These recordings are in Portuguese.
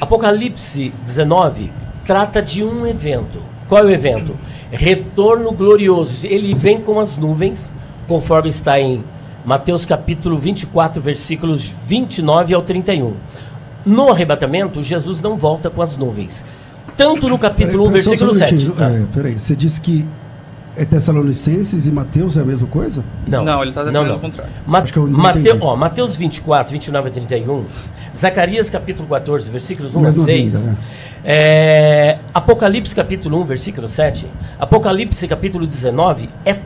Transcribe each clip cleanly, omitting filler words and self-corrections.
Apocalipse 19 trata de um evento. Qual é o evento? Retorno glorioso. Ele vem com as nuvens, conforme está em Mateus capítulo 24, versículos 29 ao 31. No arrebatamento, Jesus não volta com as nuvens. Tanto no capítulo 1, versículo 7. Tá? Peraí, você disse que Tessalonicenses e Mateus é a mesma coisa? Não, ele está defendendo o contrário. Mateus 24, 29 a 31, Zacarias capítulo 14, versículos 1 a 6, vida, Apocalipse capítulo 1, versículo 7, Apocalipse capítulo 19, é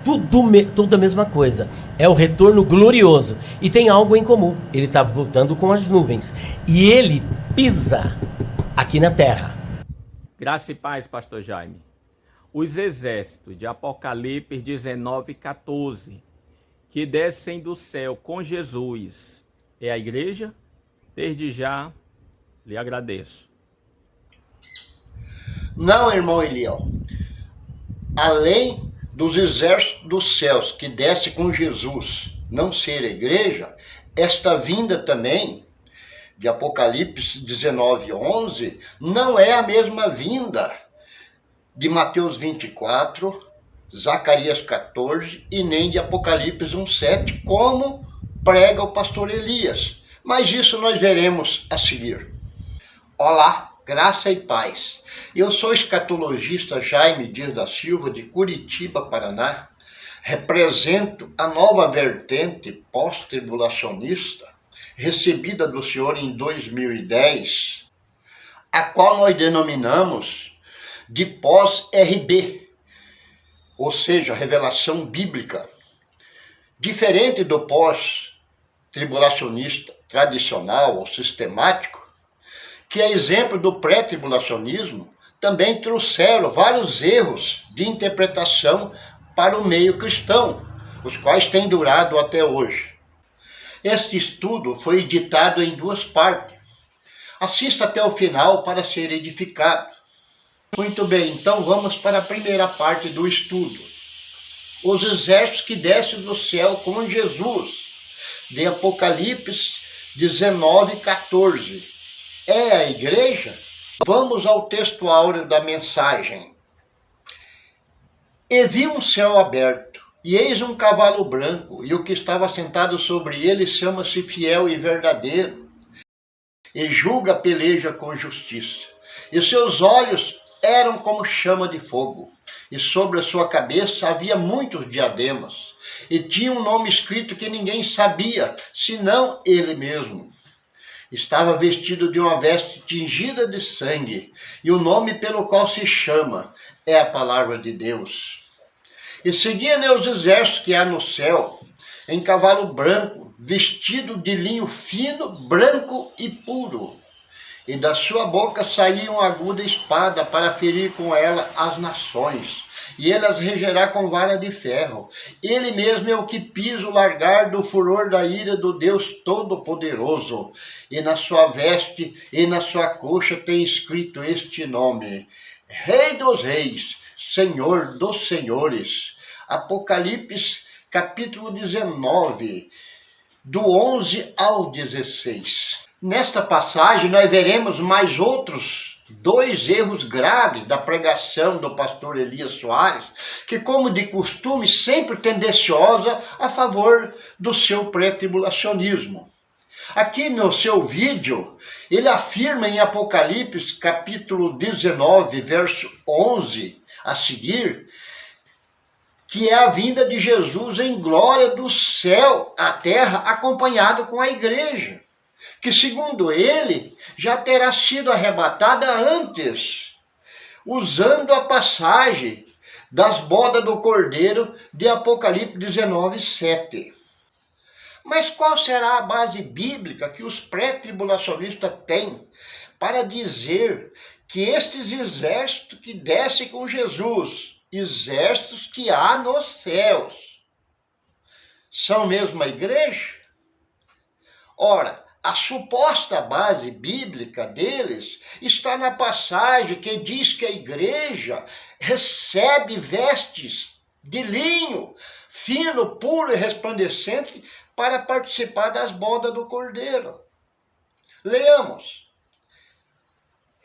tudo a mesma coisa. É o retorno glorioso. E tem algo em comum. Ele está voltando com as nuvens. E ele pisa aqui na terra. Graça e paz, pastor Jaime. Os exércitos de Apocalipse 19, 14, que descem do céu com Jesus, é a igreja? Desde já lhe agradeço. Não, irmão Eliel. Além dos exércitos dos céus que desce com Jesus não ser a igreja, esta vinda também de Apocalipse 19, 11 não é a mesma vinda de Mateus 24, Zacarias 14 e nem de Apocalipse 1,7, como prega o pastor Elias. Mas isso nós veremos a seguir. Olá, graça e paz. Eu sou escatologista Jaime Dias da Silva, de Curitiba, Paraná. Represento a nova vertente pós-tribulacionista, recebida do Senhor em 2010, a qual nós denominamos de pós-RB, ou seja, revelação bíblica. Diferente do pós-tribulacionista tradicional ou sistemático, que é exemplo do pré-tribulacionismo, também trouxeram vários erros de interpretação para o meio cristão, os quais têm durado até hoje. Este estudo foi editado em 2 partes. Assista até o final para ser edificado. Muito bem, então vamos para a primeira parte do estudo. Os exércitos que descem do céu com Jesus, de Apocalipse 19, 14. É a igreja? Vamos ao texto áureo da mensagem. E vi um céu aberto, e eis um cavalo branco, e o que estava sentado sobre ele chama-se Fiel e Verdadeiro, e julga a peleja com justiça. E seus olhos eram como chama de fogo, e sobre a sua cabeça havia muitos diademas, e tinha um nome escrito que ninguém sabia, senão ele mesmo. Estava vestido de uma veste tingida de sangue, e o nome pelo qual se chama é a palavra de Deus. E seguia-ne os exércitos que há no céu, em cavalo branco, vestido de linho fino, branco e puro. E da sua boca saía uma aguda espada para ferir com ela as nações, e ele as regerá com vara de ferro. Ele mesmo é o que pisa o largar do furor da ira do Deus Todo-Poderoso. E na sua veste e na sua coxa tem escrito este nome: Rei dos Reis, Senhor dos Senhores. Apocalipse capítulo 19, do 11 ao 16. Nesta passagem nós veremos mais outros 2 erros graves da pregação do pastor Elias Soares, que, como de costume, sempre tendenciosa a favor do seu pré-tribulacionismo. Aqui no seu vídeo, ele afirma em Apocalipse capítulo 19, verso 11 a seguir, que é a vinda de Jesus em glória do céu à terra, acompanhado com a igreja, que, segundo ele, já terá sido arrebatada antes, usando a passagem das bodas do Cordeiro de Apocalipse 19, 7. Mas qual será a base bíblica que os pré-tribulacionistas têm para dizer que estes exércitos que descem com Jesus, exércitos que há nos céus, são mesmo a igreja? Ora, a suposta base bíblica deles está na passagem que diz que a igreja recebe vestes de linho fino, puro e resplandecente para participar das bodas do Cordeiro. Leamos.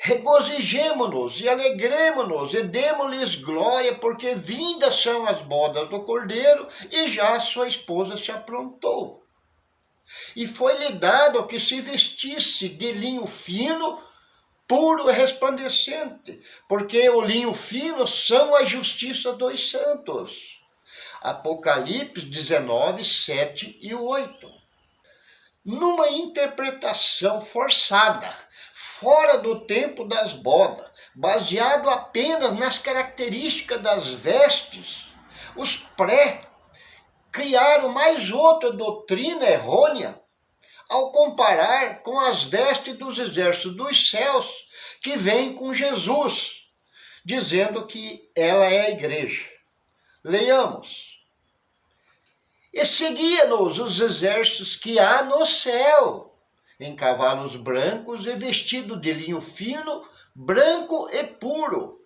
regozijemo-nos e alegremo-nos e demo-lhes glória, porque vindas são as bodas do Cordeiro e já sua esposa se aprontou. E foi-lhe dado que se vestisse de linho fino, puro e resplandecente, porque o linho fino são a justiça dos santos. Apocalipse 19, 7 e 8. Numa interpretação forçada, fora do tempo das bodas, baseado apenas nas características das vestes, os criaram mais outra doutrina errônea ao comparar com as vestes dos exércitos dos céus que vêm com Jesus, dizendo que ela é a igreja. Leiamos. E seguia-nos os exércitos que há no céu, em cavalos brancos e vestido de linho fino, branco e puro.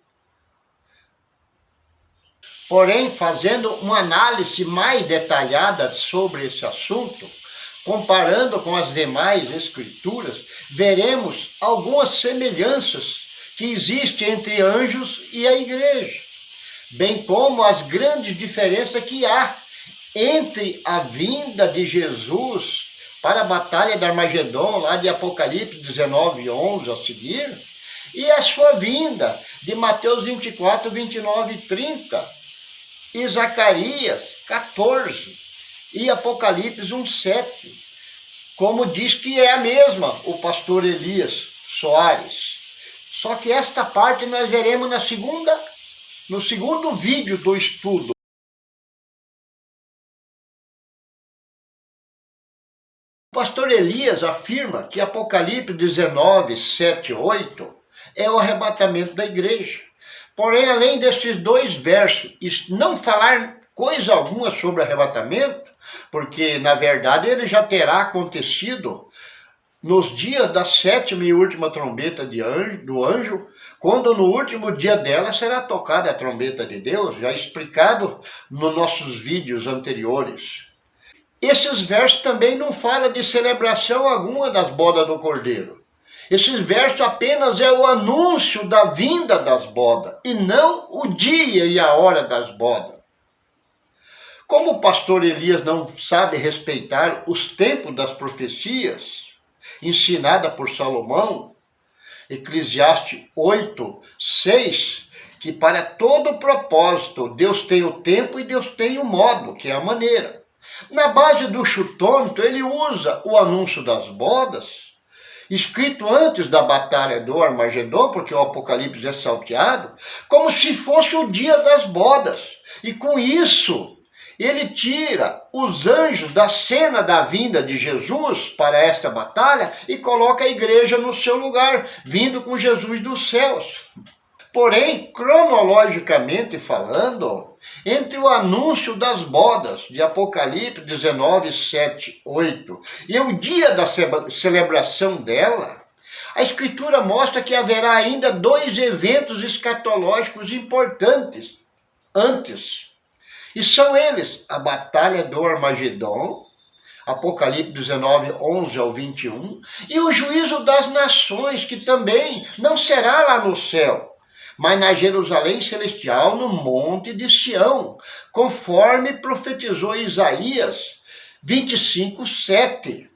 Porém, fazendo uma análise mais detalhada sobre esse assunto, comparando com as demais escrituras, veremos algumas semelhanças que existem entre anjos e a igreja, bem como as grandes diferenças que há entre a vinda de Jesus para a batalha de Armagedon, lá de Apocalipse 19, 11 a seguir, e a sua vinda de Mateus 24, 29 e 30, e Zacarias 14, e Apocalipse 1, 7, como diz que é a mesma o pastor Elias Soares. Só que esta parte nós veremos no segundo vídeo do estudo. O pastor Elias afirma que Apocalipse 19, 7 e 8 é o arrebatamento da igreja. Porém, além desses dois versos, não falar coisa alguma sobre arrebatamento, porque, na verdade, ele já terá acontecido nos dias da sétima e última trombeta do anjo, quando no último dia dela será tocada a trombeta de Deus, já explicado nos nossos vídeos anteriores. Esses versos também não falam de celebração alguma das bodas do Cordeiro. Esses versos apenas é o anúncio da vinda das bodas, e não o dia e a hora das bodas. Como o pastor Elias não sabe respeitar os tempos das profecias, ensinada por Salomão, Eclesiastes 8, 6, que para todo propósito Deus tem o tempo e Deus tem o modo, que é a maneira. Na base do chutômetro, ele usa o anúncio das bodas, escrito antes da batalha do Armagedon, porque o Apocalipse é salteado, como se fosse o dia das bodas. E com isso, ele tira os anjos da cena da vinda de Jesus para esta batalha e coloca a igreja no seu lugar, vindo com Jesus dos céus. Porém, cronologicamente falando, entre o anúncio das bodas de Apocalipse 19, 7, 8 e o dia da celebração dela, a Escritura mostra que haverá ainda dois eventos escatológicos importantes antes. E são eles a batalha do Armagedon, Apocalipse 19, 11 ao 21, e o juízo das nações, que também não será lá no céu, mas na Jerusalém celestial, no monte de Sião, conforme profetizou Isaías 25, 7,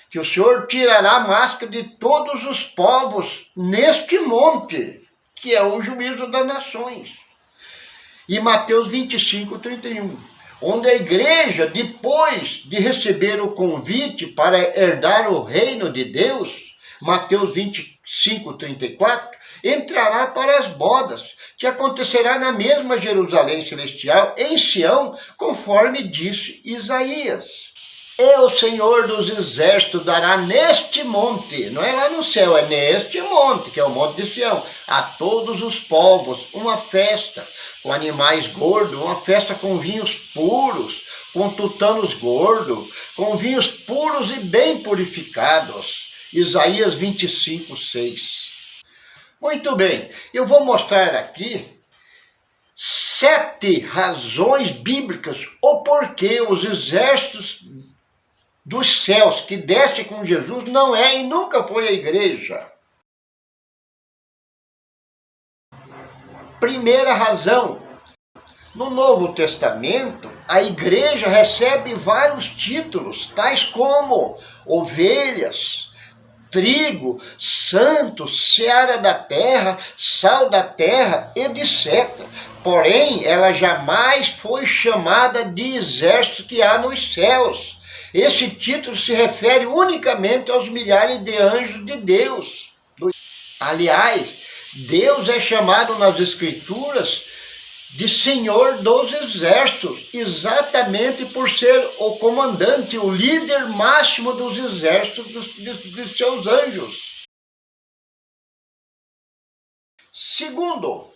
que o Senhor tirará a máscara de todos os povos neste monte, que é o juízo das nações. E Mateus 25, 31, onde a igreja, depois de receber o convite para herdar o reino de Deus, Mateus 25, 34, entrará para as bodas, que acontecerá na mesma Jerusalém celestial, em Sião, conforme disse Isaías. E o Senhor dos Exércitos dará neste monte, não é lá no céu, é neste monte, que é o monte de Sião, a todos os povos uma festa, com animais gordos, uma festa com vinhos puros, com tutanos gordos, com vinhos puros e bem purificados. Isaías 25, 6. Muito bem, eu vou mostrar aqui 7 razões bíblicas o porquê os exércitos dos céus que desce com Jesus não é e nunca foi a igreja. Primeira razão. No Novo Testamento, a igreja recebe vários títulos, tais como ovelhas, trigo, santos, seara da terra, sal da terra, etc. Porém, ela jamais foi chamada de exército que há nos céus. Esse título se refere unicamente aos milhares de anjos de Deus. Aliás, Deus é chamado nas Escrituras de Senhor dos Exércitos, exatamente por ser o comandante, o líder máximo dos exércitos de seus anjos. Segundo,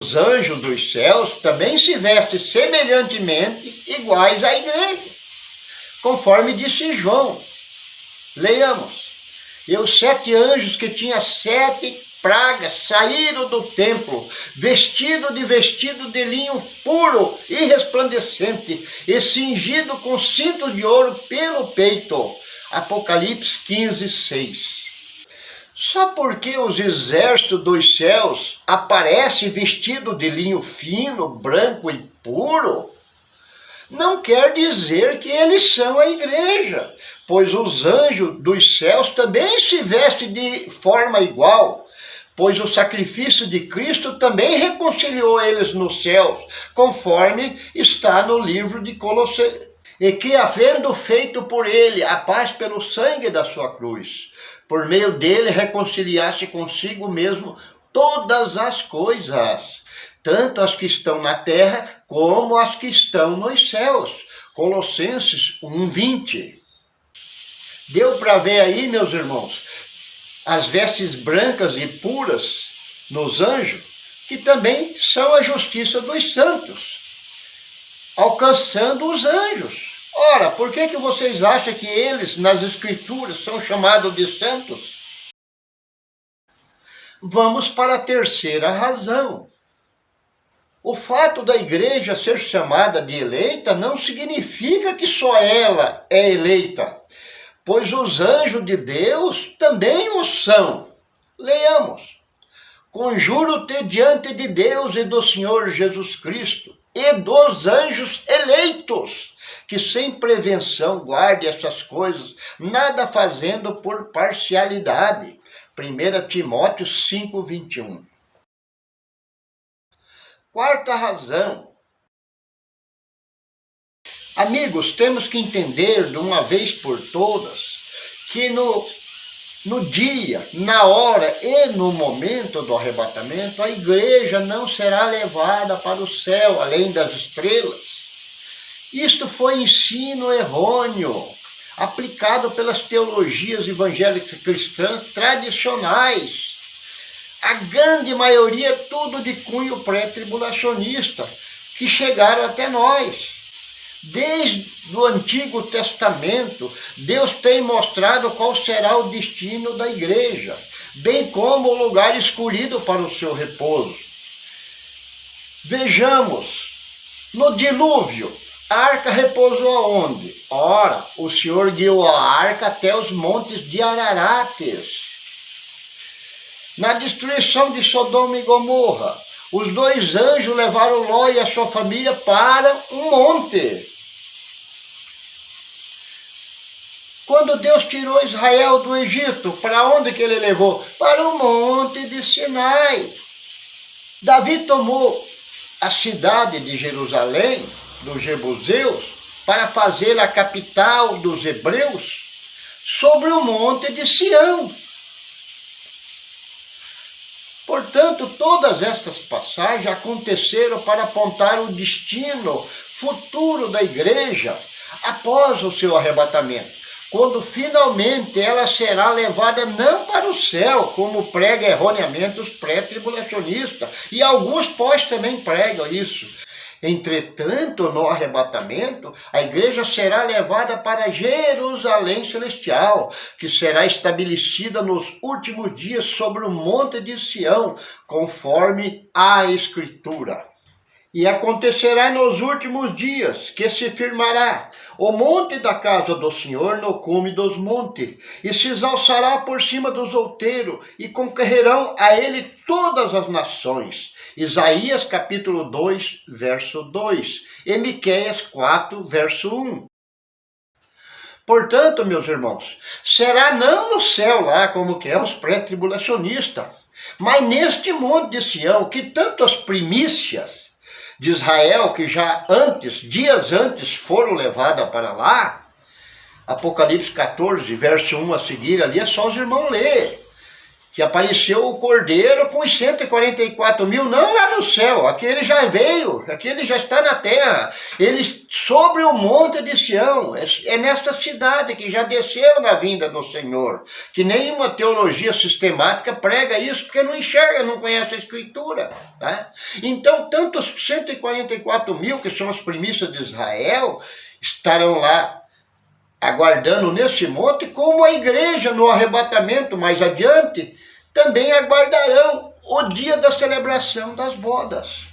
os anjos dos céus também se vestem semelhantemente iguais à igreja, conforme disse João. Leiamos. E os 7 anjos que tinham 7 pragas saíram do templo, vestido de linho puro e resplandecente, e cingido com cintos de ouro pelo peito. Apocalipse 15, 6. Só porque os exércitos dos céus aparecem vestidos de linho fino, branco e puro, não quer dizer que eles são a igreja, pois os anjos dos céus também se vestem de forma igual, pois o sacrifício de Cristo também reconciliou eles nos céus, conforme está no livro de Colossenses. E que, havendo feito por ele a paz pelo sangue da sua cruz, por meio dele reconciliasse consigo mesmo todas as coisas, tanto as que estão na terra como as que estão nos céus. Colossenses 1:20. Deu para ver aí, meus irmãos, as vestes brancas e puras nos anjos, que também são a justiça dos santos, alcançando os anjos. Ora, por que vocês acham que eles, nas Escrituras, são chamados de santos? Vamos para a terceira razão. O fato da igreja ser chamada de eleita não significa que só ela é eleita, pois os anjos de Deus também o são. Leiamos. Conjuro-te diante de Deus e do Senhor Jesus Cristo e dos anjos eleitos, que sem prevenção guarde essas coisas, nada fazendo por parcialidade. 1 Timóteo 5:21. Quarta razão. Amigos, temos que entender de uma vez por todas que no dia, na hora e no momento do arrebatamento, a igreja não será levada para o céu, além das estrelas. Isto foi ensino errôneo, aplicado pelas teologias evangélicas cristãs tradicionais. A grande maioria tudo de cunho pré-tribulacionista, que chegaram até nós. Desde o Antigo Testamento, Deus tem mostrado qual será o destino da igreja, bem como o lugar escolhido para o seu repouso. Vejamos, no dilúvio, a arca repousou aonde? Ora, o Senhor guiou a arca até os montes de Ararates. Na destruição de Sodoma e Gomorra, os 2 anjos levaram Ló e a sua família para um monte. Quando Deus tirou Israel do Egito, para onde que ele levou? Para o monte de Sinai. Davi tomou a cidade de Jerusalém, dos Jebuseus, para fazer a capital dos hebreus, sobre o monte de Sião. Portanto, todas estas passagens aconteceram para apontar o destino futuro da igreja após o seu arrebatamento, quando finalmente ela será levada não para o céu, como prega erroneamente os pré-tribulacionistas, e alguns pós também pregam isso. Entretanto, no arrebatamento, a igreja será levada para Jerusalém Celestial, que será estabelecida nos últimos dias sobre o monte de Sião, conforme a Escritura. E acontecerá nos últimos dias que se firmará o monte da casa do Senhor no cume dos montes, e se exalçará por cima dos outeiros, e concorrerão a ele todas as nações. Isaías capítulo 2, verso 2, e Miqueias 4, verso 1. Portanto, meus irmãos, será não no céu lá como que é os pré-tribulacionistas, mas neste monte de Sião, que tanto as primícias de Israel, que já dias antes foram levadas para lá, Apocalipse 14, verso 1 a seguir, ali é só os irmãos ler, que apareceu o Cordeiro com os 144 mil, não lá no céu, aqui ele já veio, aqui ele já está na terra, ele sobre o monte de Sião, é nesta cidade que já desceu na vinda do Senhor, que nenhuma teologia sistemática prega isso, porque não enxerga, não conhece a Escritura, tá? Então, tanto os 144 mil, que são as primícias de Israel, estarão lá aguardando nesse monte, como a igreja no arrebatamento mais adiante, também aguardarão o dia da celebração das bodas.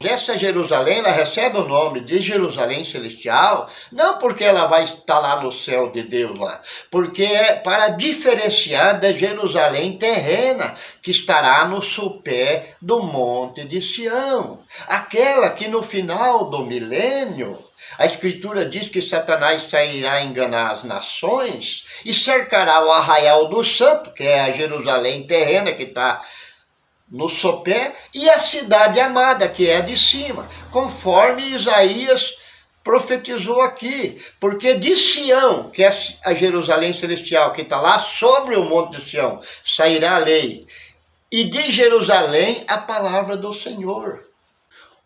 Essa Jerusalém, ela recebe o nome de Jerusalém Celestial, não porque ela vai estar lá no céu de Deus lá, porque é para diferenciar da Jerusalém terrena, que estará no sopé do monte de Sião. Aquela que no final do milênio, a Escritura diz que Satanás sairá enganar as nações e cercará o arraial do santo, que é a Jerusalém terrena que está no sopé, e a cidade amada, que é a de cima, conforme Isaías profetizou aqui, porque de Sião, que é a Jerusalém celestial, que está lá sobre o monte de Sião, sairá a lei, e de Jerusalém a palavra do Senhor.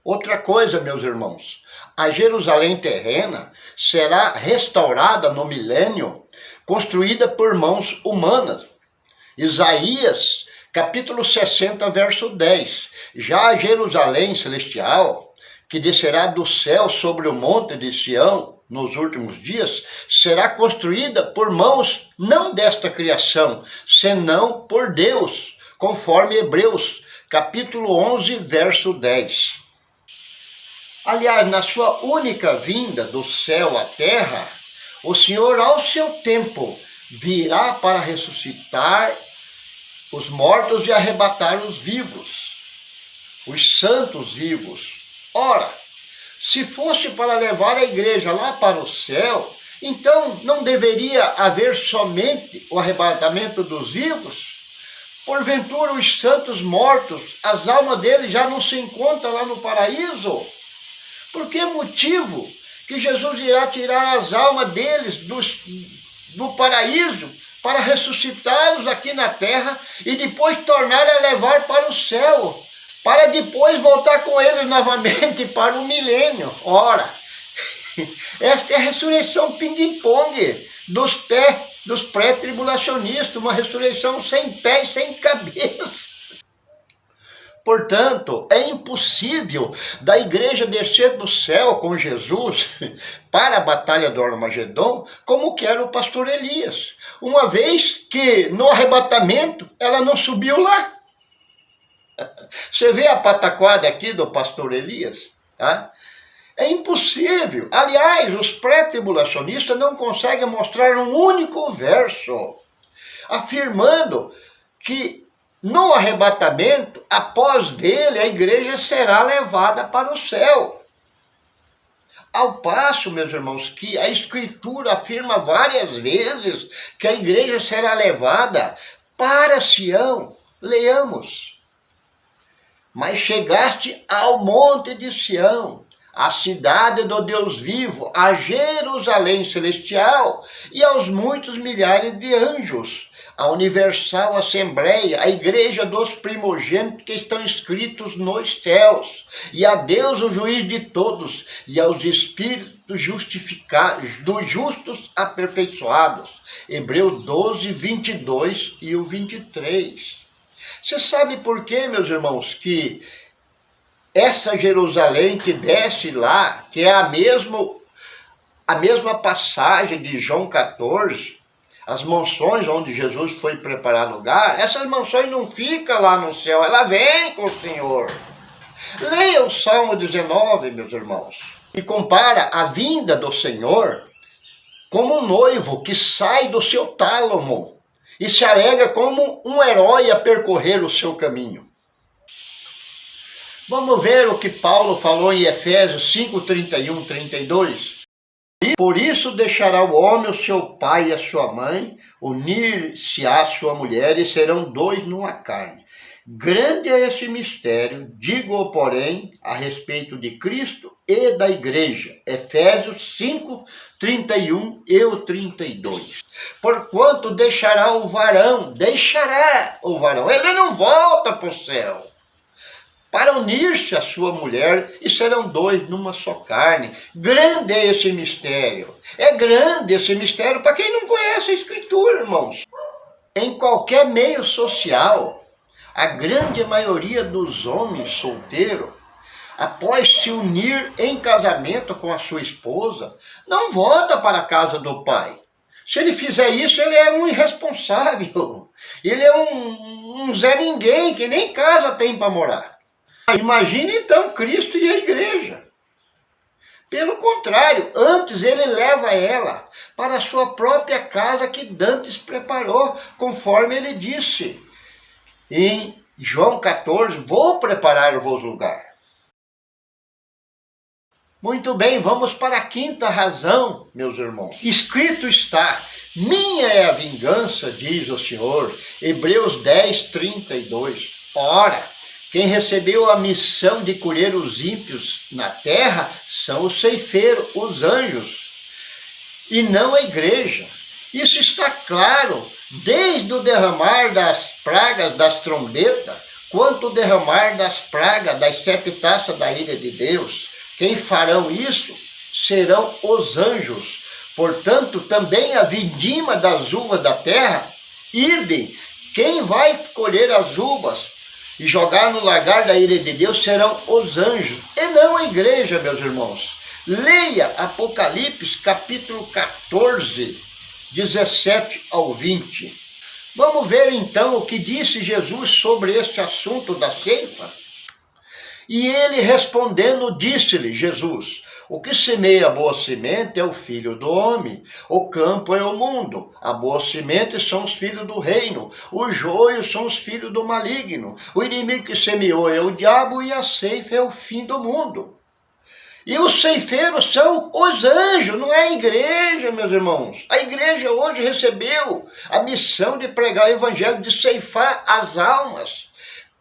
Outra coisa, meus irmãos, a Jerusalém terrena será restaurada no milênio, construída por mãos humanas. Isaías capítulo 60, verso 10. Já a Jerusalém celestial, que descerá do céu sobre o monte de Sião nos últimos dias, será construída por mãos não desta criação, senão por Deus, conforme Hebreus, capítulo 11, verso 10. Aliás, na sua única vinda do céu à terra, o Senhor, ao seu tempo, virá para ressuscitar os mortos e arrebatar os vivos, os santos vivos. Ora, se fosse para levar a igreja lá para o céu, então não deveria haver somente o arrebatamento dos vivos? Porventura os santos mortos, as almas deles já não se encontram lá no paraíso? Por que motivo que Jesus irá tirar as almas deles do paraíso para ressuscitá-los aqui na terra e depois tornar a levar para o céu, para depois voltar com eles novamente para o milênio? Ora, esta é a ressurreição ping-pong dos pré-tribulacionistas, uma ressurreição sem pé e sem cabeça. Portanto, é impossível da igreja descer do céu com Jesus para a batalha do Armagedon, como quer o pastor Elias, uma vez que no arrebatamento ela não subiu lá. Você vê a pataquada aqui do pastor Elias? Tá? É impossível. Aliás, os pré-tribulacionistas não conseguem mostrar um único verso afirmando que no arrebatamento, após dele, a igreja será levada para o céu. Ao passo, meus irmãos, que a Escritura afirma várias vezes que a igreja será levada para Sião. Leamos. Mas chegaste ao monte de Sião, a cidade do Deus vivo, a Jerusalém celestial e aos muitos milhares de anjos, a universal assembleia, a igreja dos primogênitos que estão escritos nos céus, e a Deus, o juiz de todos, e aos espíritos justificados, dos justos aperfeiçoados. Hebreus 12, 22 e o 23. Você sabe por quê, meus irmãos, que essa Jerusalém que desce lá, que é a mesma passagem de João 14, as mansões onde Jesus foi preparar lugar, essas mansões não ficam lá no céu, ela vem com o Senhor. Leia o Salmo 19, meus irmãos, e compara a vinda do Senhor como um noivo que sai do seu tálamo e se alegra como um herói a percorrer o seu caminho. Vamos ver o que Paulo falou em Efésios 5, 31, 32. Por isso deixará o homem o seu pai e a sua mãe, unir-se-á a sua mulher e serão dois numa carne. Grande é esse mistério, digo, porém, a respeito de Cristo e da igreja. Efésios 5, 31 e o 32. Porquanto deixará o varão, ele não volta para o céu, para unir-se à sua mulher, e serão dois numa só carne. Grande é esse mistério. É grande esse mistério para quem não conhece a Escritura, irmãos. Em qualquer meio social, a grande maioria dos homens solteiros, após se unir em casamento com a sua esposa, não volta para a casa do pai. Se ele fizer isso, ele é um irresponsável. Ele é um Zé Ninguém, que nem casa tem para morar. Imagine então Cristo e a igreja. Pelo contrário, antes ele leva ela para a sua própria casa que Dantes preparou, conforme ele disse em João 14, vou preparar-vos lugar. Muito bem, vamos para a quinta razão, meus irmãos. Escrito está, minha é a vingança, diz o Senhor. Hebreus 10, 32. Ora, quem recebeu a missão de colher os ímpios na terra são os ceifeiros, os anjos, e não a igreja. Isso está claro, desde o derramar das pragas das trombetas, quanto o derramar das pragas das 7 taças da ira de Deus. Quem farão isso serão os anjos. Portanto, também a vindima das uvas da terra, idem, quem vai colher as uvas e jogar no lagar da ira de Deus serão os anjos, e não a igreja, meus irmãos. Leia Apocalipse capítulo 14, 17 ao 20. Vamos ver então o que disse Jesus sobre este assunto da ceifa. E ele respondendo disse-lhe, Jesus, o que semeia a boa semente é o filho do homem, o campo é o mundo, a boa semente são os filhos do reino, os joios são os filhos do maligno, o inimigo que semeou é o diabo e a ceifa é o fim do mundo. E os ceifeiros são os anjos, não é a igreja, meus irmãos. A igreja hoje recebeu a missão de pregar o evangelho, de ceifar as almas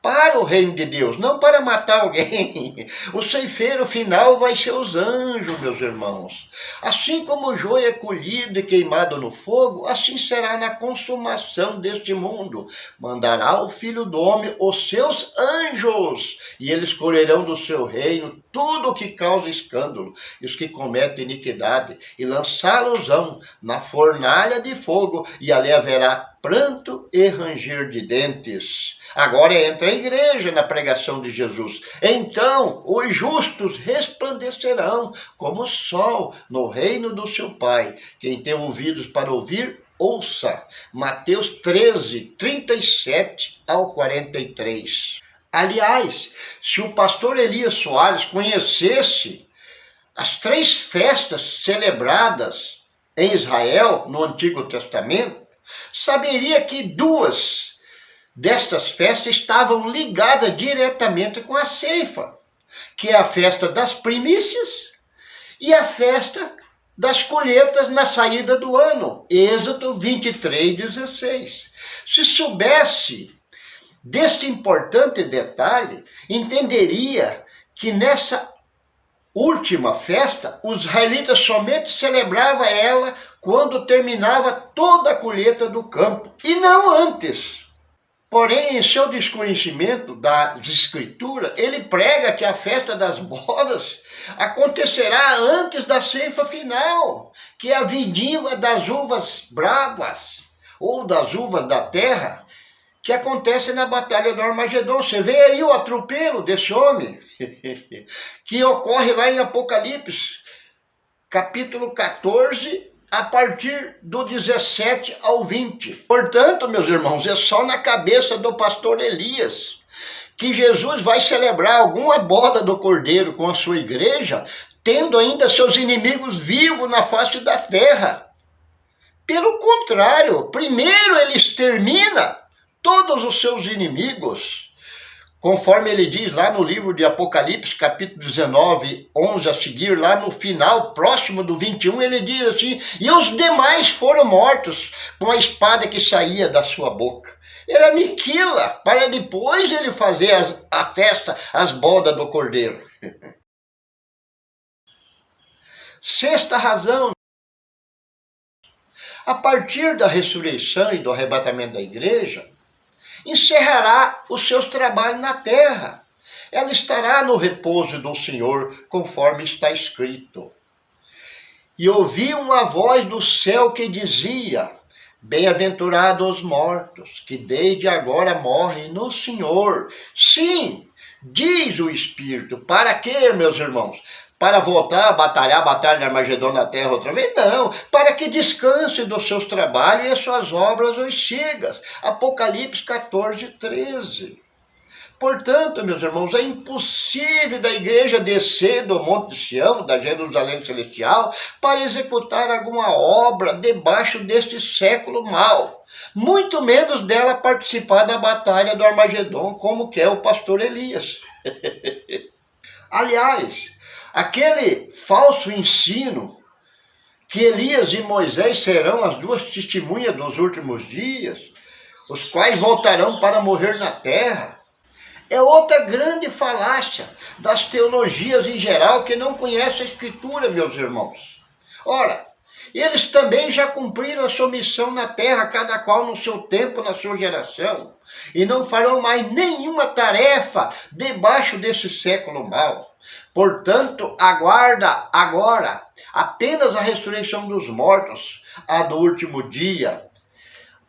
para o reino de Deus, não para matar alguém. O ceifeiro final vai ser os anjos, meus irmãos. Assim como o joio é colhido e queimado no fogo, assim será na consumação deste mundo. Mandará o Filho do Homem os seus anjos, e eles colherão do seu reino tudo o que causa escândalo, e os que cometem iniquidade, e lançá-los-ão na fornalha de fogo, e ali haverá pranto e ranger de dentes. Agora entra a igreja na pregação de Jesus. Então os justos resplandecerão como o sol no reino do seu Pai. Quem tem ouvidos para ouvir, ouça. Mateus 13, 37 ao 43. Aliás, se o pastor Elias Soares conhecesse as 3 festas celebradas em Israel no Antigo Testamento, saberia que 2 destas festas estavam ligadas diretamente com a ceifa, que é a festa das primícias e a festa das colheitas na saída do ano, Êxodo 23, 16. Se soubesse deste importante detalhe, entenderia que nessa última festa, os israelitas somente celebravam ela quando terminava toda a colheita do campo, e não antes. Porém, em seu desconhecimento das Escrituras, ele prega que a festa das bodas acontecerá antes da ceifa final, que é a vindima das uvas bravas, ou das uvas da terra, que acontece na Batalha do Armagedon. Você vê aí o atropelo desse homem, que ocorre lá em Apocalipse, capítulo 14, a partir do 17 ao 20. Portanto, meus irmãos, é só na cabeça do pastor Elias que Jesus vai celebrar alguma boda do Cordeiro com a sua igreja, tendo ainda seus inimigos vivos na face da terra. Pelo contrário, primeiro ele extermina todos os seus inimigos, conforme ele diz lá no livro de Apocalipse, capítulo 19, 11 a seguir, lá no final, próximo do 21, ele diz assim: e os demais foram mortos com a espada que saía da sua boca. Ele aniquila, para depois ele fazer a festa, as bodas do Cordeiro. Sexta razão: a partir da ressurreição e do arrebatamento da igreja, encerrará os seus trabalhos na terra. Ela estará no repouso do Senhor, conforme está escrito. E ouvi uma voz do céu que dizia: bem-aventurados os mortos, que desde agora morrem no Senhor. Sim, diz o Espírito. Para quê, meus irmãos? Para voltar a batalhar a batalha de Armagedon na terra outra vez? Não, para que descanse dos seus trabalhos e as suas obras os sigas. Apocalipse 14, 13. Portanto, meus irmãos, é impossível da igreja descer do Monte de Sião, da Jerusalém Celestial, para executar alguma obra debaixo deste século mau. Muito menos dela participar da batalha do Armagedon, como quer o pastor Elias. Aliás, aquele falso ensino que Elias e Moisés serão as duas testemunhas dos últimos dias, os quais voltarão para morrer na terra, é outra grande falácia das teologias em geral que não conhecem a Escritura, meus irmãos. Ora, eles também já cumpriram a sua missão na terra, cada qual no seu tempo, na sua geração, e não farão mais nenhuma tarefa debaixo desse século mau. Portanto, aguarda agora apenas a ressurreição dos mortos, a do último dia.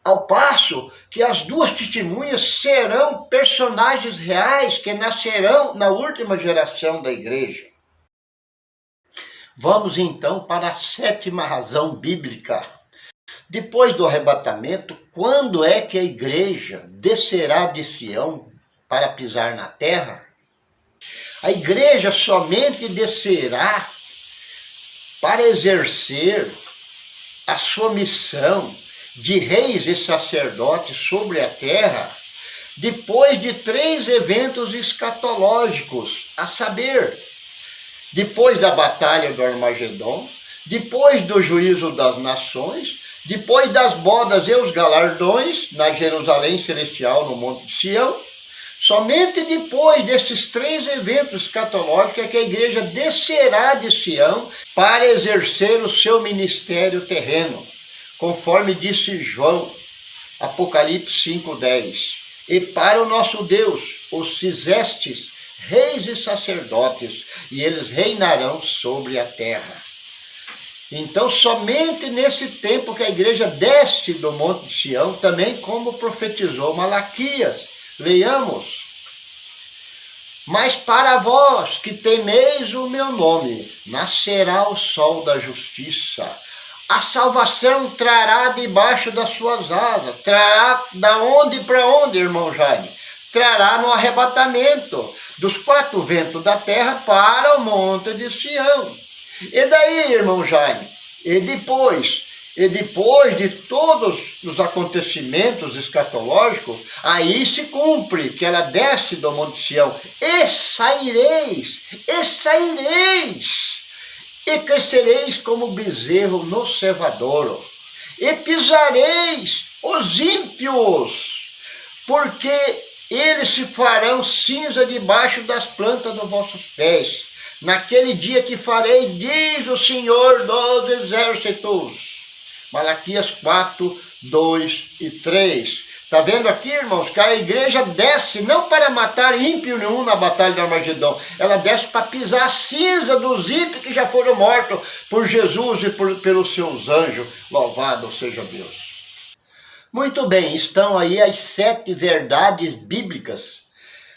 Ao passo que as duas testemunhas serão personagens reais que nascerão na última geração da igreja. Vamos então para a sétima razão bíblica. Depois do arrebatamento, quando é que a igreja descerá de Sião para pisar na terra? A igreja somente descerá para exercer a sua missão de reis e sacerdotes sobre a terra, depois de 3 eventos escatológicos, a saber, depois da batalha do Armagedon, depois do juízo das nações, depois das bodas e os galardões na Jerusalém Celestial, no Monte de Sião. Somente depois desses 3 eventos escatológicos é que a igreja descerá de Sião para exercer o seu ministério terreno, conforme disse João, Apocalipse 5:10. E para o nosso Deus os fizestes reis e sacerdotes, e eles reinarão sobre a terra. Então, somente nesse tempo que a igreja desce do Monte de Sião, também como profetizou Malaquias. Leiamos: mas para vós que temeis o meu nome, nascerá o sol da justiça. A salvação trará debaixo das suas asas. Trará da onde para onde, irmão Jaime? Trará no arrebatamento dos 4 ventos da terra para o monte de Sião. E daí, irmão Jaime? E depois de todos os acontecimentos escatológicos, aí se cumpre que ela desce do Monte de Sião. E saireis, e crescereis como bezerro no cevadouro, e pisareis os ímpios, porque eles se farão cinza debaixo das plantas dos vossos pés, naquele dia que farei, diz o Senhor dos Exércitos. Malaquias 4, 2 e 3. Está vendo aqui, irmãos, que a igreja desce não para matar ímpio nenhum na batalha de Armagedon. Ela desce para pisar a cinza dos ímpios que já foram mortos por Jesus e pelos seus anjos. Louvado seja Deus. Muito bem, estão aí as 7 verdades bíblicas,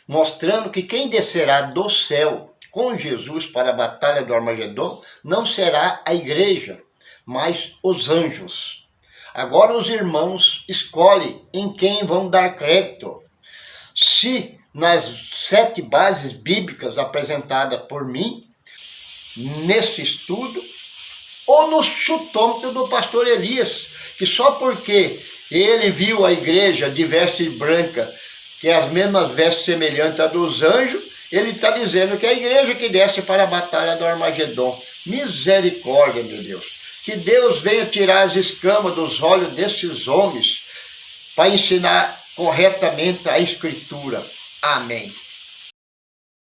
mostrando que quem descerá do céu com Jesus para a batalha do Armagedon não será a igreja, mas os anjos. Agora os irmãos escolhem em quem vão dar crédito. se nas 7 bases bíblicas apresentadas por mim, nesse estudo, ou no chutômetro do pastor Elias, que só porque ele viu a igreja de veste branca, que é as mesmas vestes semelhantes à dos anjos, ele está dizendo que é a igreja que desce para a batalha do Armagedon. Misericórdia, meu Deus. Que Deus venha tirar as escamas dos olhos desses homens para ensinar corretamente a Escritura. Amém.